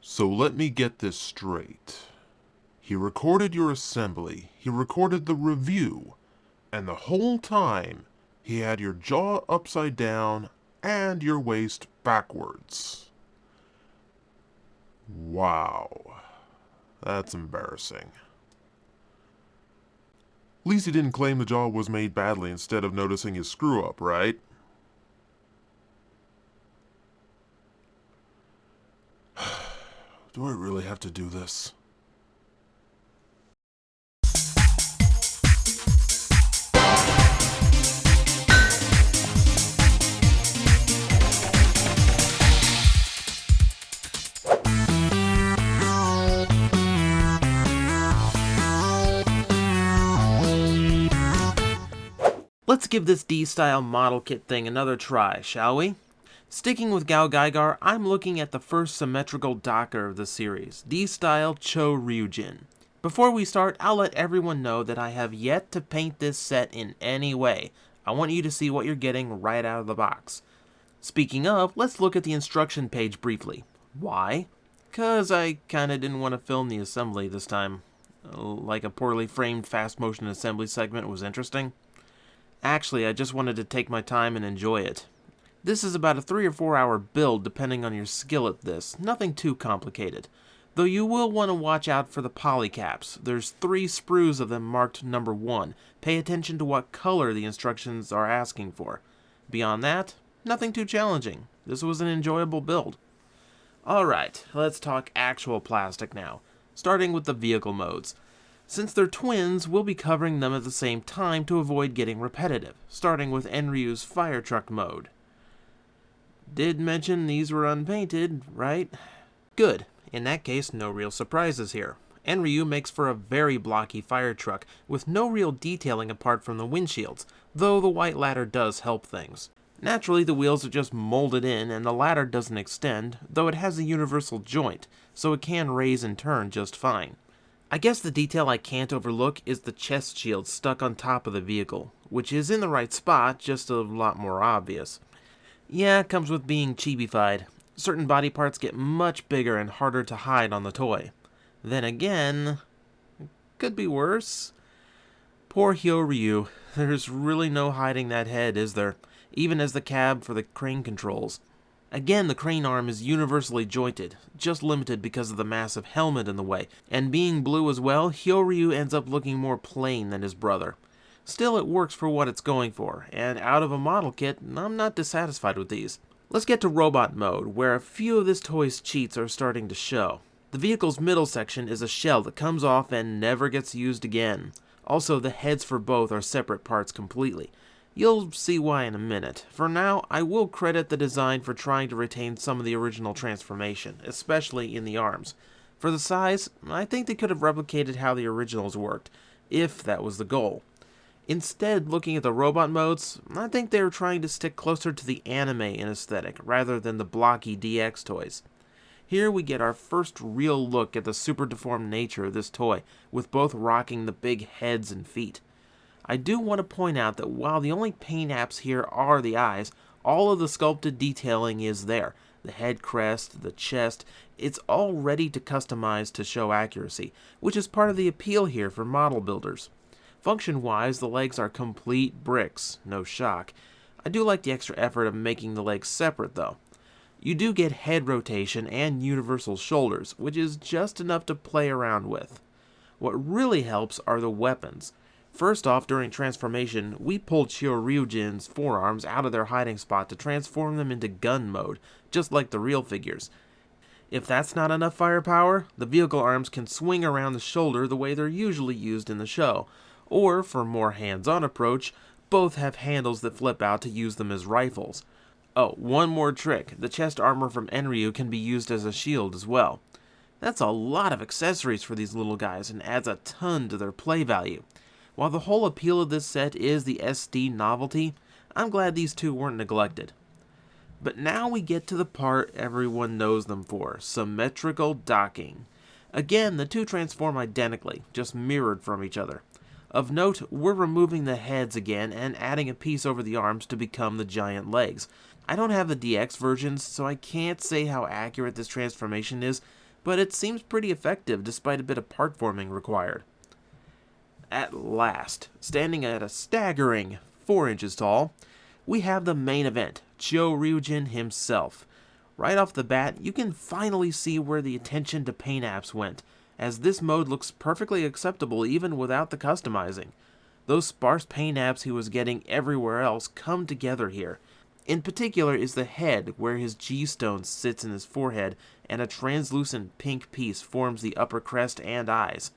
So let me get this straight. He recorded your assembly, he recorded the review, and the whole time he had your jaw upside down and your waist backwards. Wow, that's embarrassing. At least he didn't claim the jaw was made badly instead of noticing his screw up, right? Do I really have to do this? Let's give this D-Style model kit thing another try, shall we? Sticking with GaoGaiGar, I'm looking at the first symmetrical docker of the series, D-Style Choryujin. Before we start, I'll let everyone know that I have yet to paint this set in any way. I want you to see what you're getting right out of the box. Speaking of, let's look at the instruction page briefly. Why? 'Cause I kinda didn't want to film the assembly this time. Like a poorly framed fast motion assembly segment was interesting. Actually, I just wanted to take my time and enjoy it. This is about a 3 or 4 hour build depending on your skill at this, nothing too complicated. Though you will want to watch out for the polycaps. There's 3 sprues of them marked number 1. Pay attention to what color the instructions are asking for. Beyond that, nothing too challenging. This was an enjoyable build. Alright, let's talk actual plastic now, starting with the vehicle modes. Since they're twins, we'll be covering them at the same time to avoid getting repetitive, starting with Enryu's fire truck mode. Did mention these were unpainted, right? Good. In that case, no real surprises here. Enryu makes for a very blocky fire truck, with no real detailing apart from the windshields, though the white ladder does help things. Naturally, the wheels are just molded in, and the ladder doesn't extend, though it has a universal joint, so it can raise and turn just fine. I guess the detail I can't overlook is the chest shield stuck on top of the vehicle, which is in the right spot, just a lot more obvious. Yeah, it comes with being chibified. Certain body parts get much bigger and harder to hide on the toy. Then again, it could be worse. Poor Hyoryu, there's really no hiding that head, is there? Even as the cab for the crane controls. Again, the crane arm is universally jointed, just limited because of the massive helmet in the way, and being blue as well, Hyoryu ends up looking more plain than his brother. Still, it works for what it's going for, and out of a model kit, I'm not dissatisfied with these. Let's get to robot mode, where a few of this toy's cheats are starting to show. The vehicle's middle section is a shell that comes off and never gets used again. Also, the heads for both are separate parts completely. You'll see why in a minute. For now, I will credit the design for trying to retain some of the original transformation, especially in the arms. For the size, I think they could have replicated how the originals worked, if that was the goal. Instead, looking at the robot modes, I think they were trying to stick closer to the anime in aesthetic, rather than the blocky DX toys. Here we get our first real look at the super deformed nature of this toy, with both rocking the big heads and feet. I do want to point out that while the only paint apps here are the eyes, all of the sculpted detailing is there. The head crest, the chest, it's all ready to customize to show accuracy, which is part of the appeal here for model builders. Function-wise, the legs are complete bricks, no shock. I do like the extra effort of making the legs separate though. You do get head rotation and universal shoulders, which is just enough to play around with. What really helps are the weapons. First off, during transformation, we pulled Choryujin's forearms out of their hiding spot to transform them into gun mode, just like the real figures. If that's not enough firepower, the vehicle arms can swing around the shoulder the way they're usually used in the show, or, for more hands-on approach, both have handles that flip out to use them as rifles. Oh, one more trick, the chest armor from Enryu can be used as a shield as well. That's a lot of accessories for these little guys and adds a ton to their play value. While the whole appeal of this set is the SD novelty, I'm glad these two weren't neglected. But now we get to the part everyone knows them for, symmetrical docking. Again, the two transform identically, just mirrored from each other. Of note, we're removing the heads again and adding a piece over the arms to become the giant legs. I don't have the DX versions, so I can't say how accurate this transformation is, but it seems pretty effective despite a bit of part forming required. At last, standing at a staggering 4 inches tall, we have the main event, Choryujin himself. Right off the bat, you can finally see where the attention to paint apps went, as this mode looks perfectly acceptable even without the customizing. Those sparse paint apps he was getting everywhere else come together here. In particular is the head, where his G-stone sits in his forehead and a translucent pink piece forms the upper crest and eyes.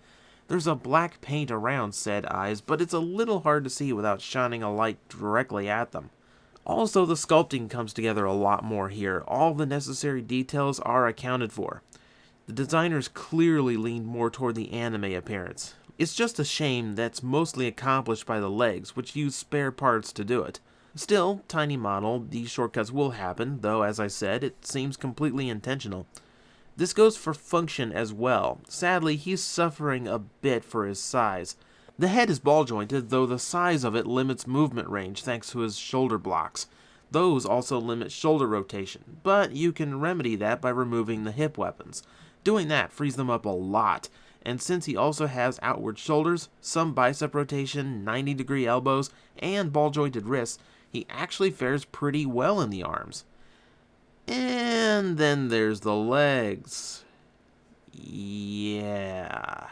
There's a black paint around said eyes, but it's a little hard to see without shining a light directly at them. Also, the sculpting comes together a lot more here. All the necessary details are accounted for. The designers clearly leaned more toward the anime appearance. It's just a shame that's mostly accomplished by the legs, which use spare parts to do it. Still, tiny model, these shortcuts will happen, though as I said, it seems completely intentional. This goes for function as well. Sadly, he's suffering a bit for his size. The head is ball jointed, though the size of it limits movement range thanks to his shoulder blocks. Those also limit shoulder rotation, but you can remedy that by removing the hip weapons. Doing that frees them up a lot, and since he also has outward shoulders, some bicep rotation, 90-degree elbows, and ball-jointed wrists, he actually fares pretty well in the arms. And then there's the legs. Yeah.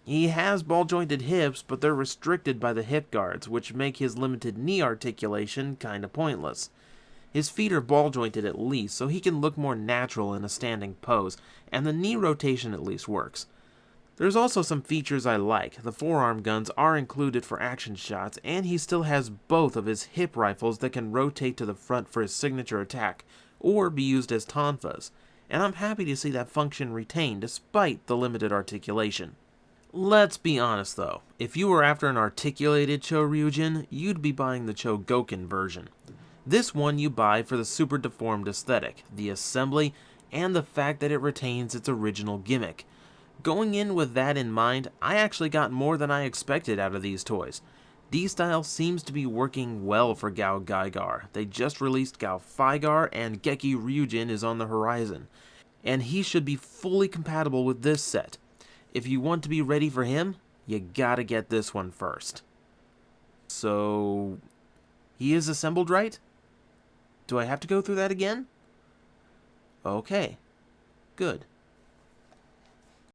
He has ball-jointed hips, but they're restricted by the hip guards, which make his limited knee articulation kinda pointless. His feet are ball-jointed at least, so he can look more natural in a standing pose, and the knee rotation at least works. There's also some features I like. The forearm guns are included for action shots, and he still has both of his hip rifles that can rotate to the front for his signature attack, or be used as tonfas, and I'm happy to see that function retained despite the limited articulation. Let's be honest though, if you were after an articulated Choryujin, you'd be buying the Chogokin version. This one you buy for the super deformed aesthetic, the assembly, and the fact that it retains its original gimmick. Going in with that in mind, I actually got more than I expected out of these toys. D-Style seems to be working well for Gao Gaigar. They just released Gao Figar, and Geki Ryujin is on the horizon, and he should be fully compatible with this set. If you want to be ready for him, you gotta get this one first. So, he is assembled right? Do I have to go through that again? Okay, good.